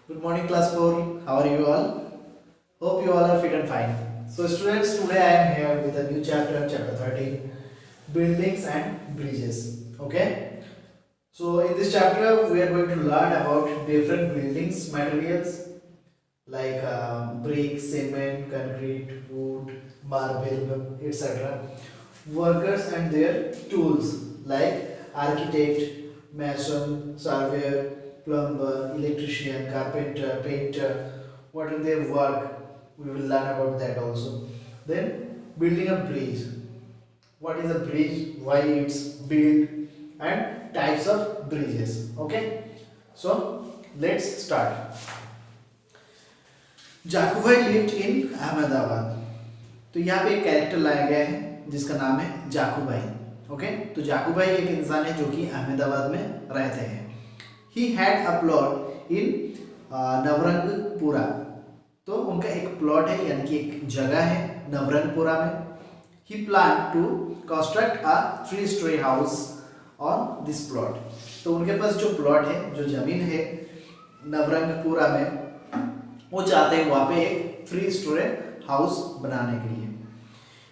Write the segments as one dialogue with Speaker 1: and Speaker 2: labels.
Speaker 1: Good morning, class 4. How are you all? Hope you all are fit and fine. So, students, today I am here with a new chapter, chapter 13, buildings and bridges. Okay. So, in this chapter, we are going to learn about different buildings materials like brick, cement, concrete, wood, marble, etc. Workers and their tools like architect, mason, surveyor, plumber, electrician, carpenter, painter. What do they work? We will learn about that also. Then building a bridge. What is a bridge? Why it's built and types of bridges. Okay. So let's start. Jakubai lived in Ahmedabad. तो यहाँ पे एक character लाया गया है जिसका नाम है जाकूबाई। ओके, तो जाकूबाई एक इंसान है जो कि अहमदाबाद में रहते हैं। He had a plot in Navrangpura. तो उनका एक प्लॉट है यानी कि एक जगह है नवरंगपुरा में। He plan to construct a 3 storey house on this plot. तो उनके पास जो प्लॉट है, जो जमीन है नवरंगपुरा में, वो चाहते हैं वहाँ पे एक 3 स्टोरी हाउस बनाने के लिए।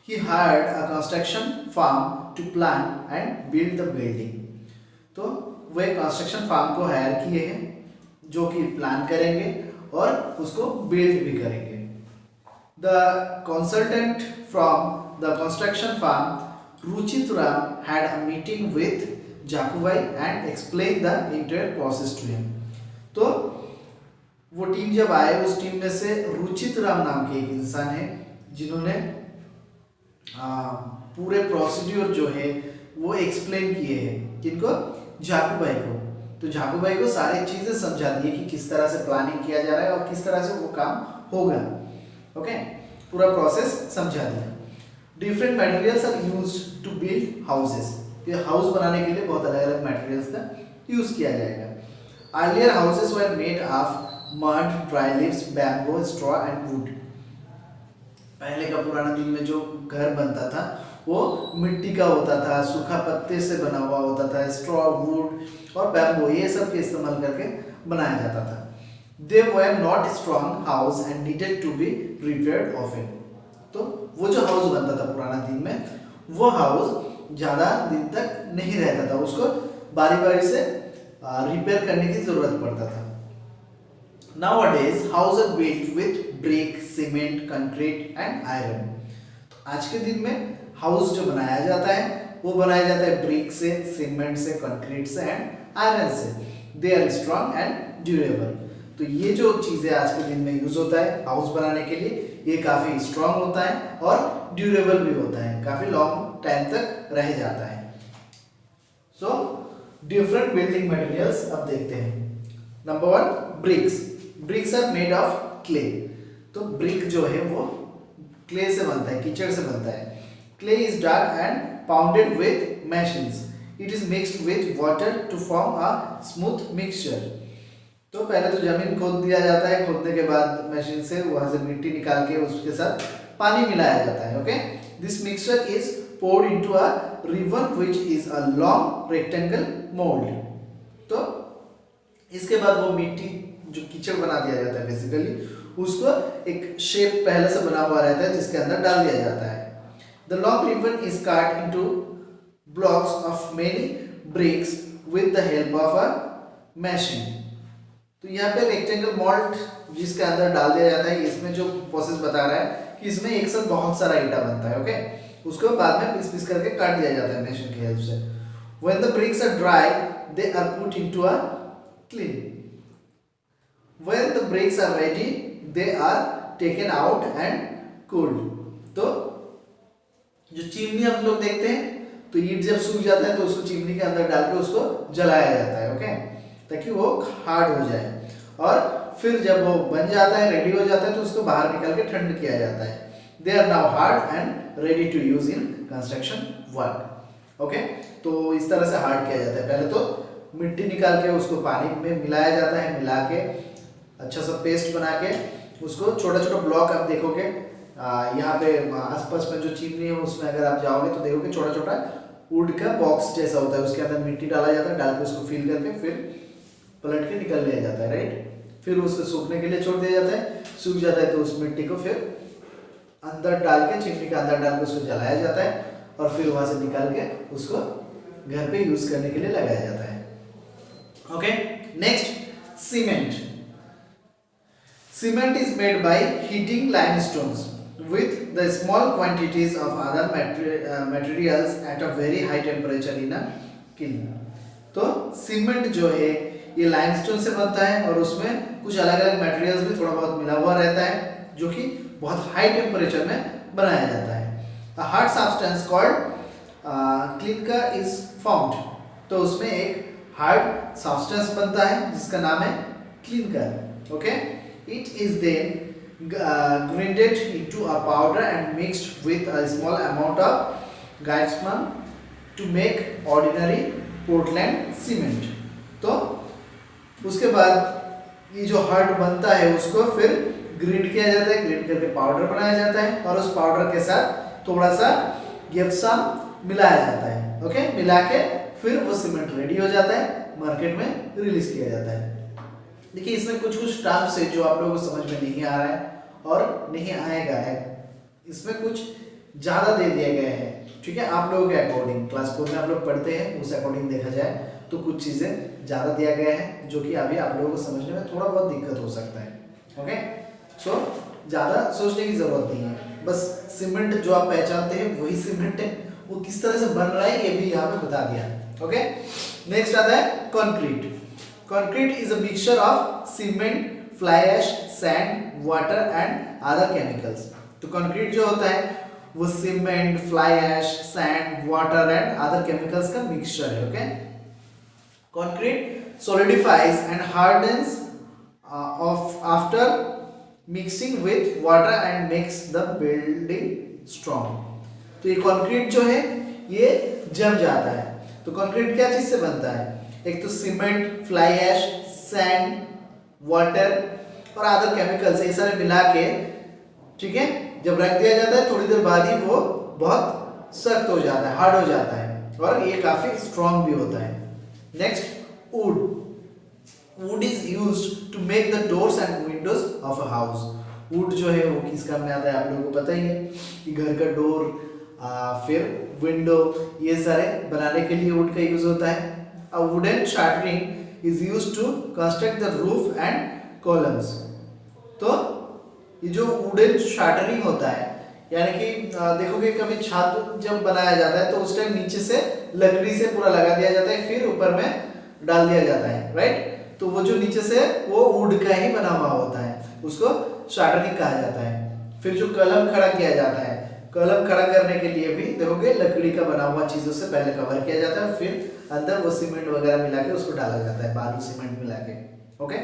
Speaker 1: He hired a construction firm to plan and build the building. तो वो एक कंस्ट्रक्शन फर्म को हायर किए हैं जो कि प्लान करेंगे और उसको बिल्ड भी करेंगे। The consultant from the construction firm Ruchitram had a meeting with Jakubai and explained the entire process to him. तो वो टीम जब आए, उस टीम में से रुचित राम नाम के एक इंसान है जिन्होंने पूरे प्रोसीड्यूर जो है वो एक्सप्लेन किए हैं। किनको? जाकूबाई को। तो जाकूबाई को सारी चीजें समझा दी कि किस तरह से प्लानिंग किया जा रहा है और किस तरह से वो काम होगा। ओके, पूरा प्रोसेस समझा दिया। Different materials are used to build houses. ये हाउस बनाने के लिए बहुत अलग अलग मटेरियल्स का यूज किया जाएगा। Earlier houses were made of mud, dry leaves, bamboo, straw and would. पहले का पुराना दिन में जो घर बनता था वो मिट्टी का होता था, सूखा पत्ते से बना हुआ होता था, स्ट्रॉ, वुड और बैम्बू, ये सब के इस्तेमाल करके बनाया जाता था। They were not strong house and needed to be repaired often. तो वो जो हाउस बनता था पुराना दिन में, वो हाउस ज़्यादा दिन तक नहीं रहता था, उसको बारी बारी से रिपेयर करने की ज़रूरत पड़ता था। Nowadays, houses are built with brick, cement, concrete and iron. तो आज के दिन में हाउस जो बनाया जाता है वो बनाया जाता है ब्रिक से, सीमेंट से, कंक्रीट से एंड आयरन से। They are strong and durable. तो ये जो चीज़ें आज के दिन में यूज होता है हाउस बनाने के लिए, ये काफ़ी स्ट्रॉन्ग होता है और ड्यूरेबल भी होता है, काफ़ी लॉन्ग टाइम तक रह जाता है। सो डिफरेंट बिल्डिंग मटेरियल्स अब देखते हैं। Number 1, bricks. Bricks are made of clay. तो ब्रिक जो है वो क्ले से बनता है, कीचड़ से बनता है। Clay is dark and pounded with mashes. It is mixed with water to form a smooth mixture. तो पहले तो जमीन खोद दिया जाता है, खोदने के बाद मशीन से वहां से मिट्टी निकाल के उसके साथ पानी मिलाया जाता है। Okay, this mixture is poured into a ribbon which is a long rectangle mold। तो इसके बाद वो मिट्टी जो कीचड़ बना दिया जाता है बेसिकली, उसको एक शेप पहले से बना हुआ रहता है जिसके अंदर डाल दिया जाता है। The long ribbon is cut into blocks of many bricks with the help of a machine. तो यहाँ पे रेक्टेंगल मोल्ड जिसके अंदर डाल दिया जाता है, इसमें जो प्रोसेस बता रहा है कि इसमें एक साथ बहुत सारा ईटा बनता है। ओके, उसको बाद में पीस पीस करके काट दिया जाता है मशीन की हेल्प से। When the bricks are dry they are put into a kiln. When the bricks are ready, they are taken out and cooled। तो जो चिमनी हम लोग देखते हैं, तो ईंट जब सूख जाता है तो उसको चिमनी के अंदर डाल के उसको जलाया जाता है। ओके, ताकि वो हार्ड हो जाए और फिर जब वो बन जाता है, रेडी हो जाता है, तो उसको बाहर निकाल के ठंड किया जाता है। They are now hard and ready to use in construction work। Okay, तो इस तरह से हार्ड किया जाता है। पहले तो मिट्टी निकाल के उसको पानी में मिलाया जाता है, मिला के अच्छा सा पेस्ट बना के उसको छोटा छोटा ब्लॉक आप देखोगे यहाँ पे आसपास में जो चिमनी है उसमें अगर आप जाओगे तो देखोगे छोटा छोटा वुड का बॉक्स जैसा होता है, उसके अंदर मिट्टी डाला जाता है, डाल के उसको फिल करके फिर पलट के निकल लिया जाता है, राइट। फिर उसको सूखने के लिए छोड़ दिया जाता है। सूख जाता है तो उस मिट्टी को फिर अंदर डाल के, चिमनी के अंदर डाल के उसको जलाया जाता है और फिर वहां से निकाल के उसको घर पे यूज करने के लिए लगाया जाता है। Okay, next cement. Cement is made by heating limestones with the small quantities of other materials at a very high temperature in a kiln। तो सीमेंट जो है ये लाइमस्टोन से बनता है और उसमें कुछ अलग अलग मटेरियल्स भी थोड़ा बहुत मिला हुआ रहता है जो कि बहुत हाई टेम्परेचर में बनाया जाता है। A hard substance called clinker is formed। तो उसमें एक हार्ड सब्सटेंस बनता है जिसका नाम है clinker. Okay, it is then grinded into a powder and mixed with a small amount of gypsum to make ordinary Portland cement। तो उसके बाद ये जो हार्ड बनता है उसको फिर ग्राइंड किया जाता है, ग्राइंड करके पाउडर बनाया जाता है और उस पाउडर के साथ थोड़ा सा जिप्सम मिलाया जाता है। ओके, मिला के फिर वो सीमेंट रेडी हो जाता है, मार्केट में रिलीज किया जाता है। देखिए इसमें कुछ कुछ टर्म्स है जो आप लोगों को समझ में नहीं आ रहा है और नहीं आएगा है, इसमें कुछ ज़्यादा दे दिया गया है। ठीक है, आप लोगों के अकॉर्डिंग क्लास 4 में आप लोग पढ़ते हैं उस अकॉर्डिंग देखा जाए तो कुछ चीज़ें ज़्यादा दिया गया है जो कि अभी आप लोगों को समझने में थोड़ा बहुत दिक्कत हो सकता है। ओके, सो ज़्यादा सोचने की ज़रूरत नहीं है, बस सीमेंट जो आप पहचानते हैं वही सीमेंट है, वो किस तरह से बन रहा है ये भी यहाँ पे बता दिया। ओके, नेक्स्ट आता है concrete. Concrete is a mixture of cement, fly ash, sand, water and other chemicals। तो कंक्रीट जो होता है वो cement, fly ash, sand, water and other chemicals का मिक्सचर है। Okay, concrete solidifies and hardens after mixing with water and makes the building strong। तो ये concrete जो है ये जम जाता है। तो कंक्रीट क्या चीज से बनता है? एक तो cement, fly ash, sand, water और अदर केमिकल्स ये सारे मिला के, ठीक है, जब रख दिया जाता है थोड़ी देर बाद ही वो बहुत सख्त हो जाता है, हार्ड हो जाता है और ये काफी स्ट्रॉन्ग भी होता है। Next, wood. Wood is used to make the doors and windows of a house. Wood जो है वो किस काम में आता है आप लोगों को पता ही है कि घर का डोर, फिर विंडो, ये सारे बनाने के लिए वुड का यूज होता है। A wooden shuttering is used to construct the roof and columns। तो ये जो वुडन शटरिंग होता है, यानी कि देखोगे कभी छत जब बनाया जाता है तो उस टाइम नीचे से लकड़ी से पूरा लगा दिया जाता है, फिर ऊपर में डाल दिया जाता है, राइट। तो वो जो नीचे से वो वुड का ही बना हुआ होता है, उसको शटरिंग कहा जाता है। फिर जो कलम खड़ा किया जाता है, कलम खड़ा करने के लिए भी देखोगे लकड़ी का बना हुआ चीजों से पहले कवर किया जाता है, फिर अंदर वो सीमेंट वगैरह मिला के उसको डाला जाता है, बालू सीमेंट मिला के। Okay,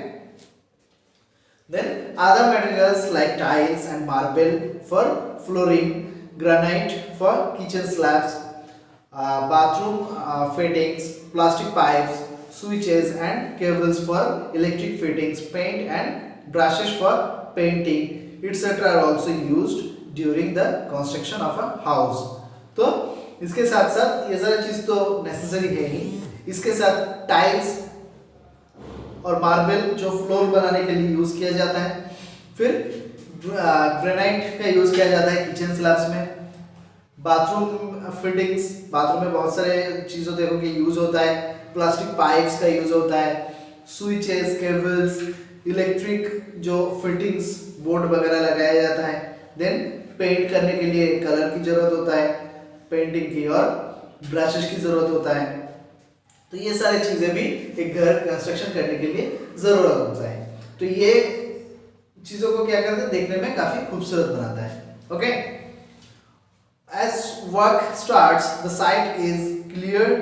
Speaker 1: then other materials like tiles and marble for flooring, granite for kitchen slabs, bathroom fittings, plastic pipes, switches and cables for electric fittings, paint and brushes for painting, etc. are also used during the construction of a house। तो इसके साथ साथ ये सारी चीज तो necessary है ही, इसके साथ टाइल्स और मार्बल जो फ्लोर बनाने के लिए यूज किया जाता है, फिर ग्रेनाइट का यूज किया जाता है किचन स्लैब्स में, बाथरूम फिटिंग्स, बाथरूम में बहुत सारे चीजों देखोगे यूज होता है, प्लास्टिक पाइप्स का यूज होता है, स्विचेस, केबल्स, इलेक्ट्रिक जो फिटिंग्स, बोर्ड वगैरह लगाया जाता है। देन पेंट करने के लिए कलर की जरूरत होता है, पेंटिंग की, और ब्रशेस की जरूरत होता है। तो ये सारी चीजें भी एक घर कंस्ट्रक्शन करने के लिए जरूरत होता है। तो ये चीजों को क्या करते हैं, देखने में काफी खूबसूरत बनाता है। Okay, as work starts the site is cleared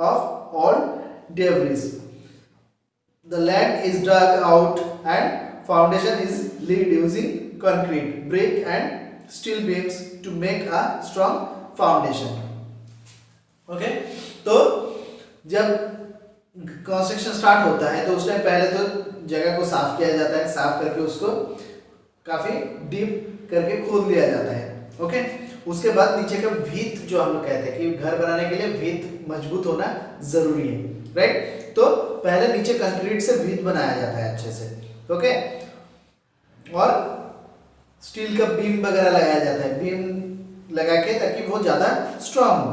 Speaker 1: of all debris, the land is dug out and foundation is laid using concrete, brick and steel beams to make a strong foundation। Okay, तो जब construction start होता है तो उस time पहले तो जगह को साफ किया जाता है, साफ करके उसको काफी डीप करके खोद लिया जाता है। ओके, उसके बाद नीचे का भीत जो हम लोग कहते हैं कि घर बनाने के लिए भीत मजबूत होना जरूरी है, राइट। तो पहले नीचे कंक्रीट से भीत बनाया जाता है अच्छे से। ओके। और स्टील का बीम वगैरह लगाया जाता है, बीम लगा के ताकि वो ज्यादा स्ट्रांग हो।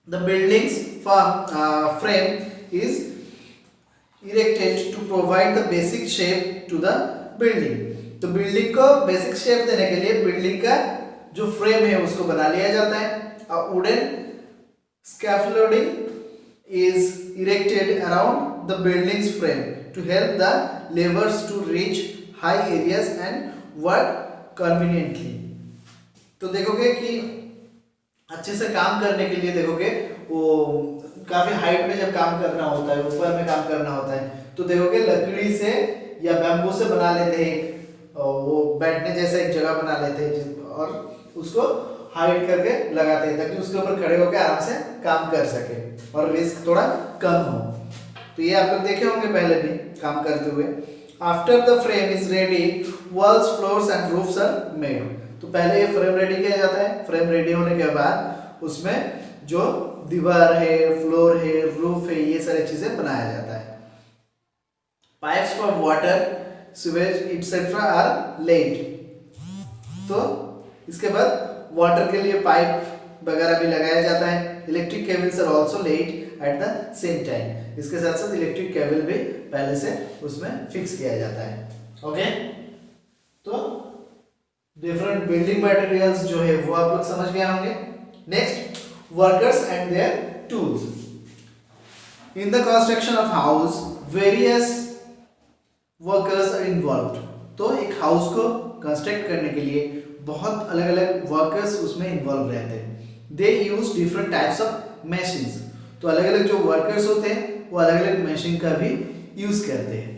Speaker 1: The building's frame is erected to provide the basic shape to the building. तो बिल्डिंग को बेसिक शेप देने के लिए बिल्डिंग का जो फ्रेम है उसको बना लिया जाता है। Wooden scaffolding is erected around the building's frame to help the labours to reach high areas and work conveniently. तो देखोगे कि अच्छे से काम करने के लिए देखोगे वो काफी हाइट में जब काम करना होता है, ऊपर में काम करना होता है, तो देखोगे लकड़ी से या बैम्बू से बना लेते हैं, वो बैठने जैसा एक जगह बना लेते हैं और उसको हाइट करके लगाते हैं ताकि उसके ऊपर खड़े होकर आराम से काम कर सके और रिस्क थोड़ा कम हो। तो ये आप लोग देखे होंगे पहले भी काम करते हुए। After the frame is ready walls floors and roofs are made. तो पहले ये फ्रेम रेडी किया जाता है, फ्रेम रेडी होने के बाद उसमें जो दीवार है, फ्लोर है, रूफ है, ये सारी चीजें बनाया जाता है। Pipes for water, sewage etcetera are laid. तो इसके बाद वाटर के लिए पाइप वगैरह भी लगाया जाता है। Electric cables are also laid at the same time. इसके साथ साथ इलेक्ट्रिक केबल भी पहले से उसमें फिक्स किया जाता है। ओके, तो डिफरेंट बिल्डिंग मटेरियल्स जो है वो आप लोग समझ गए होंगे। Next, workers and their tools. In the construction of house various workers are involved. तो एक हाउस को कंस्ट्रक्ट करने के लिए बहुत अलग अलग वर्कर्स उसमें इन्वॉल्व रहते हैं। They use different types of machines. तो अलग अलग जो वर्कर्स होते हैं वो अलग अलग मशीन का भी यूज करते हैं।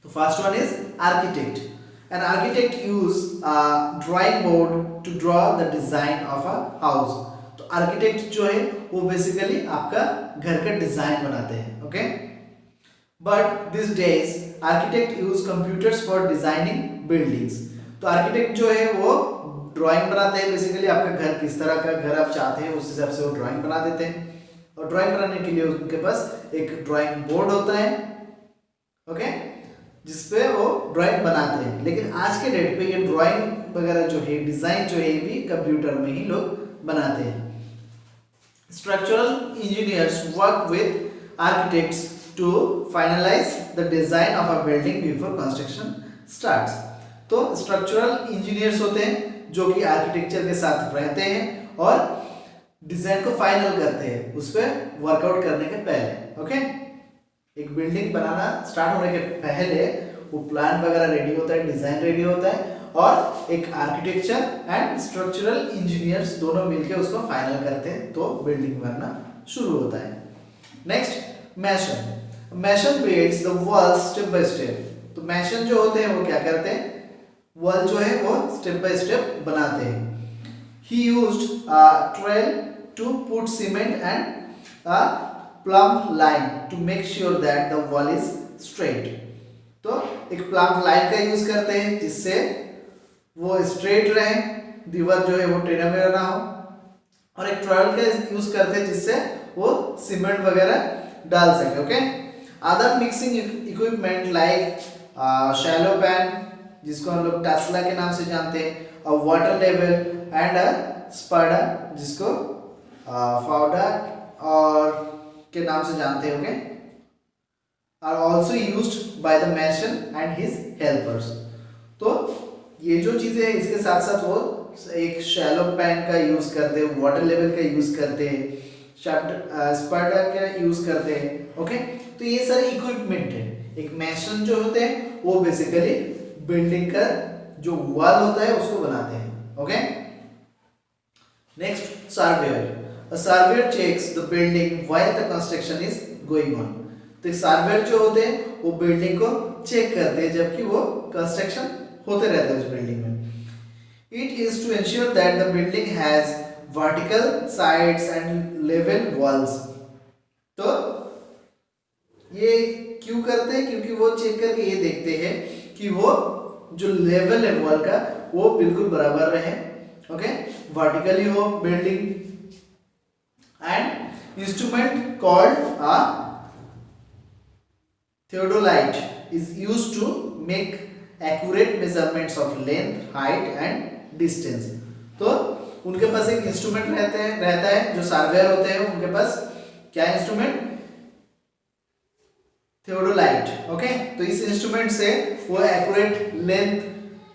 Speaker 1: तो first one is architect. An architect use drawing board to draw the design of a house. तो आर्किटेक्ट जो है वो बेसिकली आपका घर का डिजाइन बनाते हैं। Okay, but this days architect use computers for designing buildings. तो आर्किटेक्ट जो है वो ड्राइंग बनाते हैं, बेसिकली आपका घर किस तरह का घर आप चाहते हैं उस हिसाब से वो ड्राइंग बना देते हैं। और ड्राइंग बनाने के लिए उनके पास एक ड्राइंग बोर्ड होता है, ओके, जिसपे वो ड्राइंग बनाते हैं। लेकिन आज के डेट पे ये ड्राइंग वगैरह जो है, डिजाइन जो है, भी कंप्यूटर में ही लोग बनाते हैं। Structural engineers work with architects to finalize the design of a building before construction starts. तो स्ट्रक्चरल इंजीनियर्स होते हैं जो कि आर्किटेक्चर के साथ रहते हैं और डिजाइन को फाइनल करते हैं उस पर वर्कआउट करने के पहले। ओके, एक बिल्डिंग बनाना स्टार्ट होने के पहले वो प्लान वगैरह रेडी होता है, डिजाइन रेडी होता है और एक आर्किटेक्चर एंड स्ट्रक्चरल इंजीनियर्स दोनों मिलकर उसको फाइनल करते हैं तो बिल्डिंग बनना शुरू होता है। Next, mason. Mason builds the wall step by step. तो मैसन जो होते हैं वो क्या करते हैं, वॉल जो है वो स्टेप बाय स्टेप बनाते हैं। He used a trowel to put cement and a plumb line to make sure that the wall is straight. तो एक प्लम्ब लाइन का यूज करते हैं जिससे वो स्ट्रेट रहे, दीवार जो है वो टेढ़ा मेढ़ा ना हो, और एक ट्रॉयल का यूज करते हैं जिससे वो सीमेंट वगैरह डाल सके। Okay, other mixing equipment like shallow pan, जिसको हम लोग टासला के नाम से जानते हैं, और वाटर लेवल एंड स्पाडा, जिसको फाउडा और के नाम से जानते होंगे, are also used by the mason and his helpers. तो ये जो चीजें हैं इसके साथ साथ वो एक शैलो पैन का यूज करते हैं, वाटर लेवल का यूज करते हैं, स्पाडा का यूज करते हैं। ओके, तो ये सारे इक्विपमेंट है। एक मैसन जो होते हैं वो बेसिकली बिल्डिंग का जो वॉल होता है उसको बनाते हैं। Okay, next, surveyor. A surveyor checks the building while the construction is going on. तो सर्वेयर जो होते हैं वो बिल्डिंग को चेक करते हैं जबकि वो कंस्ट्रक्शन होते रहते हैं उस बिल्डिंग में। It is to ensure that the building has vertical sides and level walls. तो ये क्यों करते हैं, क्योंकि वो चेक करके ये देखते हैं कि वो जो लेवल है वॉल का वो बिल्कुल बराबर रहे। ओके, वर्टिकली हो building. And instrument called a theodolite is used to make accurate measurements of length, height and distance. तो उनके पास एक इंस्ट्रूमेंट रहता है जो सर्वेयर होते हैं, उनके पास क्या इंस्ट्रूमेंट, थियोडोलाइट. ओके, तो इस इंस्ट्रूमेंट से वो एक्यूरेट लेंथ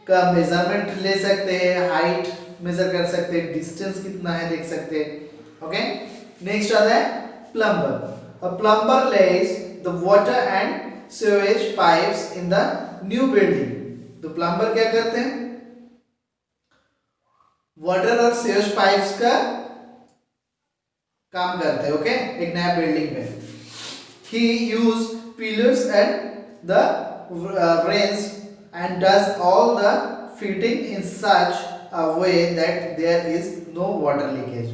Speaker 1: का मेजरमेंट ले सकते हैं, हाइट मेजर कर सकते हैं, डिस्टेंस कितना है देख सकते हैं. ओके, नेक्स्ट आता है plumber. A plumber Lay's the water and sewage pipes in the new building. तो प्लम्बर क्या करते हैं, वाटर और सीवेज पाइप्स का काम करते हैं. ओके, एक नया बिल्डिंग में. ही use pillars and the rails and does all the fitting in such a way that there is no water leakage.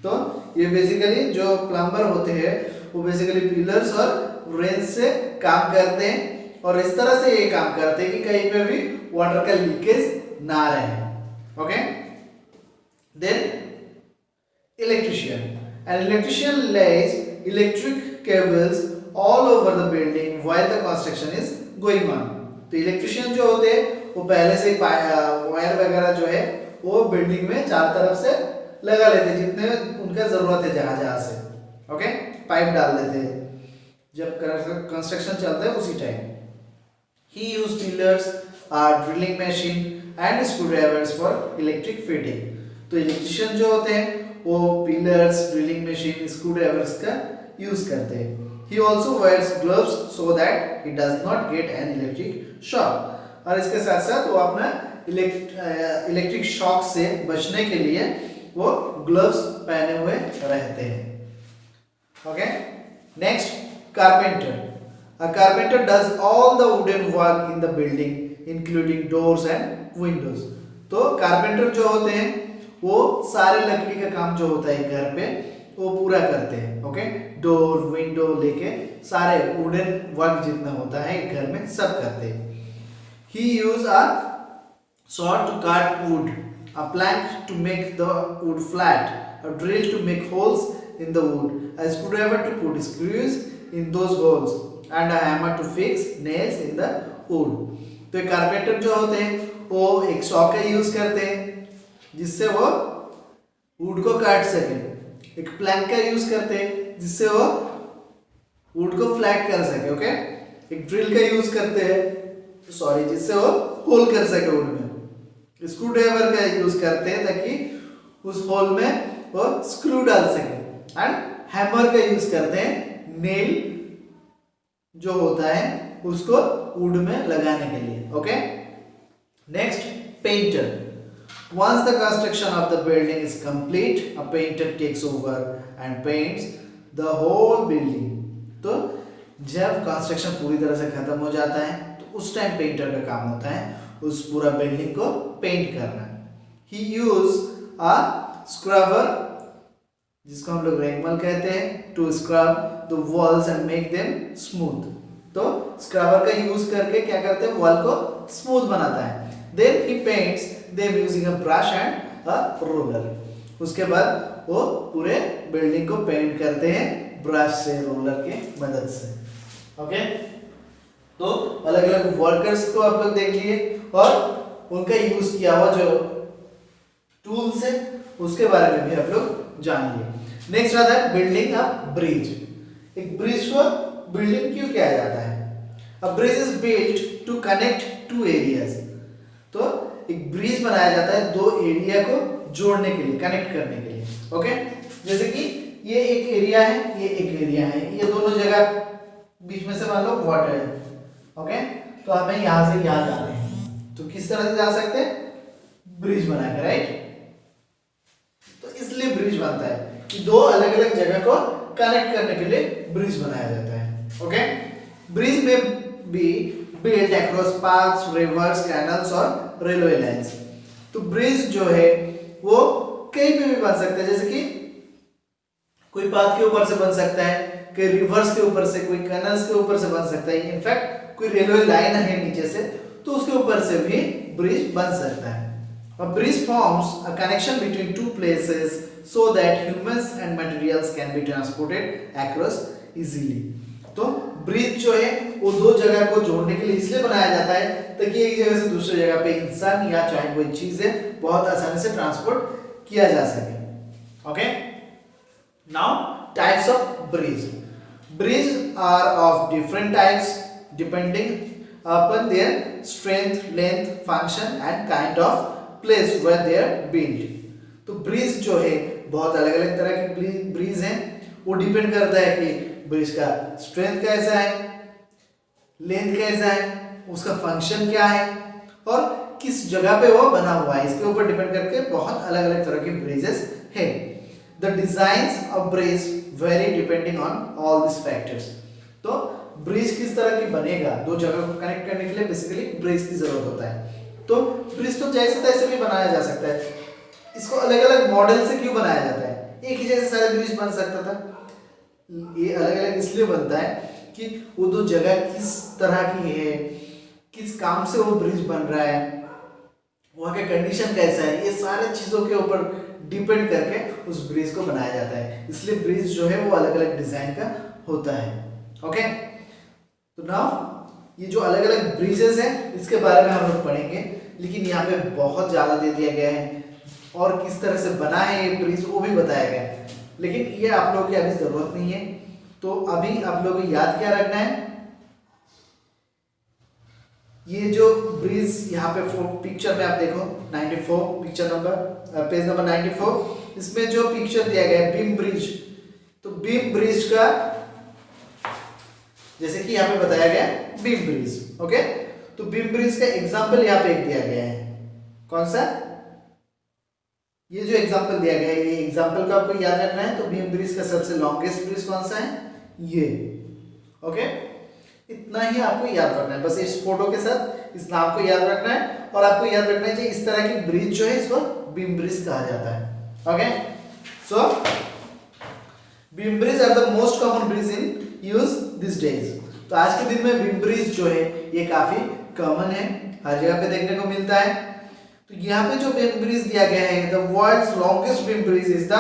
Speaker 1: तो ये बेसिकली जो प्लम्बर होते हैं वो बेसिकली पिलर्स और रेंज से काम करते हैं और इस तरह से ये काम करते हैं कि कहीं पे भी वाटर का लीकेज ना रहे. Okay, then electrician. An electrician lays electric cables all over the building while the construction is going on. तो इलेक्ट्रिशियन जो होते हैं वो पहले से वायर वगैरह जो है वो बिल्डिंग में चारों तरफ से लगा लेते हैं जितने उनका जरूरत है जहां जहां से. ओके, पाइप डाल देते हैं जब कंस्ट्रक्शन चलता है उसी time. He use pillars, drilling machine and screwdrivers for electric fitting. तो इलेक्ट्रिशियन जो होते हैं वो पिलर्स, ड्रिलिंग मशीन, स्क्रूड्राइवर्स का यूज करते हैं. He also wears gloves so that he does not get an electric shock. और इसके साथ साथ वो अपना इलेक्ट्रिक शॉक से बचने के लिए वो ग्लव्स पहने हुए रहते हैं. Okay, next carpenter. A carpenter does all the wooden work in the building including doors and windows. तो कारपेंटर जो होते हैं वो सारे लकड़ी का काम जो होता है घर पे वो पूरा करते हैं. ओके, डोर, विंडो लेके सारे वुडन वर्क जितना होता है घर में सब करते हैं. He use a saw to cut wood, a plank to make the wood flat, a drill to make holes in the wood, a screwdriver to put screws in those holes and a hammer to fix nails in the wood. तो एक carpenter जो होते हैं वो एक saw का use करते हैं जिससे वो वुड को काट सके, एक प्लैंक का यूज करते हैं जिससे वो वुड को फ्लैट कर सके. ओके, एक ड्रिल का यूज करते हैं जिससे वो होल कर सके वुड में. स्क्रूड्राइवर का यूज करते हैं ताकि उस होल में वो स्क्रू डाल सके. एंड हैमर का यूज करते हैं नेल जो होता है उसको वुड में लगाने के लिए. Okay, next painter. Once the construction of the building is complete, a painter takes over and paints the whole building. तो जब कंस्ट्रक्शन पूरी तरह से खत्म हो जाता है तो उस टाइम पेंटर का काम होता है उस पूरा बिल्डिंग को पेंट करना. He use a scrubber, जिसको हम लोग रेगमल कहते हैं, to scrub the walls and make them smooth. तो स्क्रबर का यूज करके क्या करते हैं, वॉल को स्मूथ बनाता है. Then he paints them using a brush and a roller. उसके बाद वो पूरे बिल्डिंग को पेंट करते हैं ब्रश से, रोलर के मदद से. ओके, तो अलग अलग वर्कर्स को आप लोग देख लिए और उनका यूज किया हुआ जो टूल्स है उसके बारे में भी आप लोग जान लिए. नेक्स्ट आता है बिल्डिंग अ ब्रिज. एक ब्रिज को बिल्डिंग क्यों किया जाता है? A bridge is built to connect two areas. तो एक ब्रिज बनाया जाता है दो एरिया को जोड़ने के लिए, कनेक्ट करने के लिए. ओके, जैसे कि ये एक एरिया है, ये एक एरिया है, ये दोनों जगह बीच में से मान लो वाटर है. ओके, तो हमें यहां से यहां जाना है तो किस तरह से जा सकते हैं, ब्रिज बनाकर. राइट, तो इसलिए ब्रिज बनता है कि दो अलग अलग जगह को कनेक्ट करने के लिए ब्रिज बनाया जाता है. ओके, ब्रिज में भी built across paths, rivers, canals और रेलवे लाइंस. तो ब्रिज जो है वो कहीं पे भी बन सकता है, जैसे कि कोई पाथ के ऊपर से बन सकता है, कोई रिवर्स के ऊपर से, कोई कैनल्स के ऊपर से बन सकता है. इनफैक्ट कोई रेलवे लाइन है नीचे से तो उसके ऊपर से भी ब्रिज बन सकता है. A bridge forms a connection between two places so that humans and materials can be transported across easily. तो ब्रिज जो है वो दो जगह को जोड़ने के लिए इसलिए बनाया जाता है ताकि एक जगह से दूसरी जगह पे इंसान या चाहे कोई चीज है बहुत आसानी से ट्रांसपोर्ट किया जा सके। Okay, now types of bridge. Bridge are of different types depending upon their strength, length, function and kind of place where they are built। तो ब्रिज जो है बहुत अलग अलग तरह के ब्रिज हैं, वो डिपेंड करता है कि ब्रिज का स्ट्रेंथ कैसा है, लेंथ कैसा है, उसका फंक्शन क्या है और किस जगह पे वो बना हुआ है, इसके ऊपर डिपेंड करके बहुत अलग अलग तरह के ब्रिजेस है। The designs of bridge very depending on all this factors. तो ब्रिज किस तरह की बनेगा, दो जगह को कनेक्ट करने के लिए बेसिकली ब्रिज की जरूरत होता है। तो ब्रिज तो जैसे तैसे भी बनाया जा सकता है, इसको अलग अलग मॉडल से क्यों बनाया जाता है? एक ही जैसे सारे ब्रिज बन सकता था, ये अलग अलग इसलिए बनता है कि वो दो जगह किस तरह की है, किस काम से वो ब्रिज बन रहा है, वहाँ का कंडीशन कैसा है, ये सारे चीजों के ऊपर डिपेंड करके उस ब्रिज को बनाया जाता है। इसलिए ब्रिज जो है वो अलग अलग डिजाइन का होता है। ओके, तो नाउ ये जो अलग अलग ब्रिजेस हैं इसके बारे में हम लोग पढ़ेंगे, लेकिन यहाँ पे बहुत ज़्यादा दे दिया गया है और किस तरह से बना है ये ब्रिज वो भी बताया गया है, लेकिन ये आप लोगों की अभी ज़रूरत नहीं है। तो अभी आप लोगों को याद क्या रखना है, ये जो ब्रिज यहाँ पे पिक्चर में आप देखो 94 पिक्चर नंबर पेज नंबर 94, इसमें जो पिक्चर दिया गया है बीम ब्रिज, तो बीम ब्रिज का जैसे कि यहाँ पे बताया गया बीम ब्रिज। ओके, तो बीम ब्रिज का एग्जांपल यहाँ पे एक दिया गया है, कौन सा, ये जो एग्जांपल दिया गया है, ये एग्जांपल को आपको याद रखना है। तो बीम ब्रिज का सबसे लॉन्गेस्ट ब्रिज कौन सा है, ये। ओके, इतना ही आपको याद रखना है, बस इस फोटो के साथ इस नाम को याद रखना है और आपको याद रखना है कि इस तरह की ब्रिज जो है इसको बीम ब्रिज कहा जाता है। Okay, so beam bridge are the most common bridge in use this days. तो आज के दिन में बीम ब्रिज जो है ये काफी कॉमन है, हर जगह पे देखने को मिलता है। तो यहाँ पे जो बीम ब्रिज दिया गया है, the world's longest beam bridge is the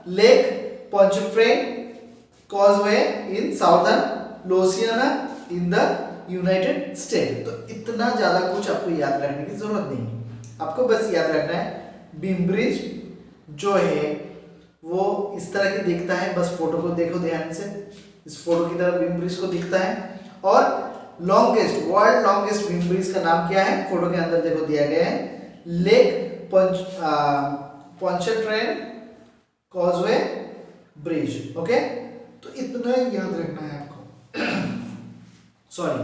Speaker 1: Lake Pontchartrain causeway in southern Louisiana in the United State. तो इतना ज्यादा कुछ आपको याद रखने की जरूरत नहीं है, आपको बस याद रखना है बीम ब्रिज जो है वो इस तरह की दिखता है, बस फोटो को देखो ध्यान से, इस फोटो की तरह बीम ब्रिज को दिखता है। और longest, world longest beam bridge का नाम क्या है, फोटो के अंदर देखो दिया गया है, lake Pontchartrain causeway bridge. Okay, तो इतना याद रखना है आपको। Sorry,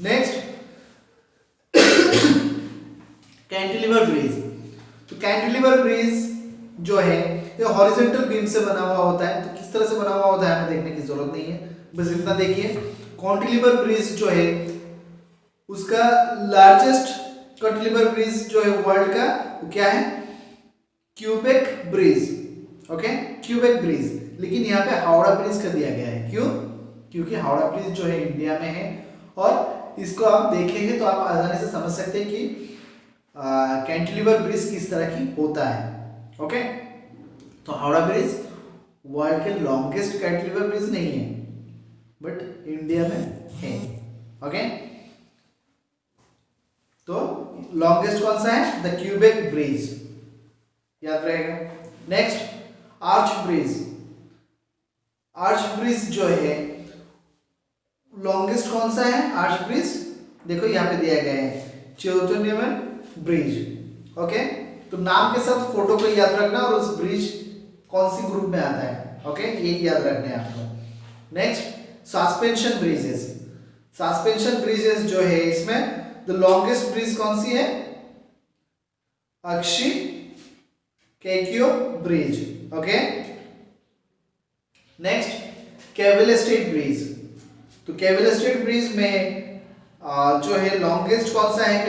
Speaker 1: next cantilever bridge. तो कैंटिलीवर ब्रिज जो है ये हॉरिजॉन्टल बीम से बना हुआ होता है। तो किस तरह से बना हुआ होता है हमें देखने की जरूरत नहीं है, बस इतना देखिए। कैंटिलीवर ब्रिज जो है उसका लार्जेस्ट कैंटिलीवर ब्रिज जो है वर्ल्ड का वो क्या है, Quebec bridge. Okay, Quebec bridge, लेकिन यहाँ पे हावड़ा ब्रिज कर दिया गया है, क्यों, क्योंकि हावड़ा ब्रिज जो है इंडिया में है और इसको आप देखेंगे तो आप आसानी से समझ सकते हैं कि कैंटिलीवर ब्रिज किस तरह की होता है। ओके, तो हावड़ा ब्रिज वर्ल्ड के लॉन्गेस्ट कैंटिलीवर ब्रिज नहीं है, बट इंडिया में है। ओके, तो लॉन्गेस्ट कौन सा है, द क्यूबेक ब्रिज, याद रहेगा। Next arch bridge. Arch bridge जो है लॉन्गेस्ट कौन सा है, आर्च ब्रिज देखो यहाँ पे दिया गया है, चैतन्यवन ब्रिज। ओके, तो नाम के साथ फोटो को याद रखना और उस ब्रिज कौन सी ग्रुप में आता है। ओके, ये याद रखना है आपको। Next suspension bridges. Suspension bridges जो है इसमें द लॉन्गेस्ट ब्रिज कौन सी है, अक्षी केक्यो ब्रिज। ओके, नेक्स्ट केवल स्ट्रीट ब्रिज। तो केवल स्ट्रीट ब्रिज में जो है लॉन्गेस्ट कौन सा है,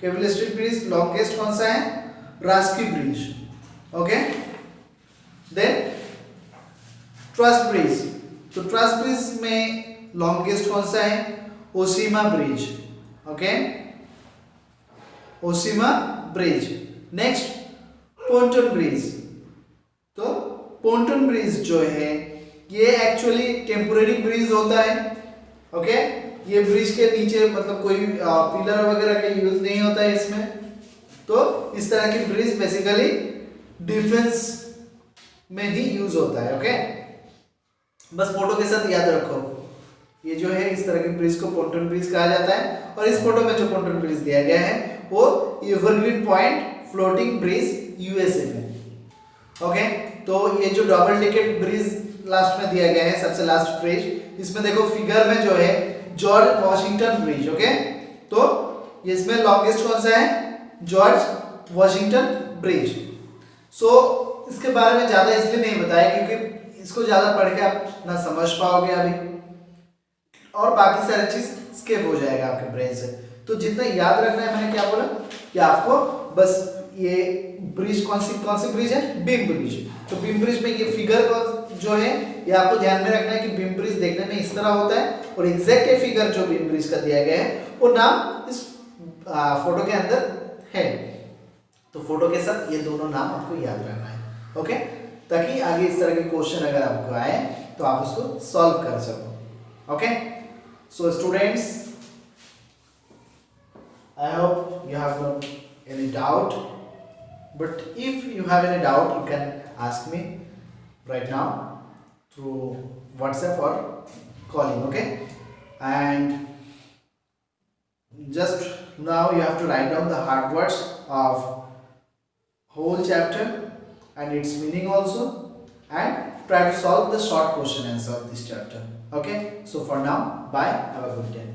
Speaker 1: केवल स्ट्रीट ब्रिज लॉन्गेस्ट कौन सा है, Raski bridge. Okay, then truss bridge. तो ट्रस ब्रिज में लॉन्गेस्ट कौन सा है, Oshima bridge. Okay, Oshima bridge. Next pontoon bridge. तो पोंटन ब्रिज जो है ये एक्चुअली टेम्पोरेरी ब्रिज होता है ओके। ये ब्रिज के नीचे मतलब कोई पिलर वगैरह का यूज नहीं होता है इसमें। तो इस तरह की ब्रिज बेसिकली डिफेंस में ही यूज होता है। ओके, बस फोटो के साथ याद रखो, ये जो है इस तरह के ब्रिज को पोंटून ब्रिज कहा जाता है। और इस फोटो में जो पोंटून ब्रिज दिया गया है वो evergreen point floating bridge USA में। ओके, तो ये जो डबल डेकेड ब्रिज लास्ट में दिया गया है, सबसे लास्ट फ्रेज, इसमें देखो फिगर में जो है जॉर्ज वॉशिंगटन ब्रिज। ओके, तो ये इसमें लॉन्गेस्ट कौन सा है? George Washington bridge. सो इसके बारे में ज्यादा इसलिए नहीं बताया क्योंकि इसको ज्यादा पढ़ के आप ना समझ पाओगे अभी, और बाकी सारी चीज स्किप हो जाएगा आपके ब्रेन से। तो जितना याद रखना है, मैंने क्या बोला कि आपको बस ये ब्रिज कौन सी ब्रिज है? Beam bridge. तो बीम ब्रिज में ये फिगर जो है ये आपको ध्यान में रखना है कि बीम ब्रिज देखने में इस तरह होता है, और एग्जैक्ट ये फिगर जो बीम ब्रिज का दिया गया है वो नाम इस फोटो के अंदर है। तो फोटो के साथ ये दोनों नाम आपको याद रखना है। ओके, ताकि आगे इस तरह के क्वेश्चन अगर आपको आए तो आप उसको सॉल्व कर सको। Okay, so students, I hope you have not any doubt, but if you have any doubt you can ask me right now through WhatsApp or calling. Okay, and just now you have to write down the hard words of whole chapter and its meaning also, and try to solve the short question answer of this chapter. Okay, so for now, bye, have a good day.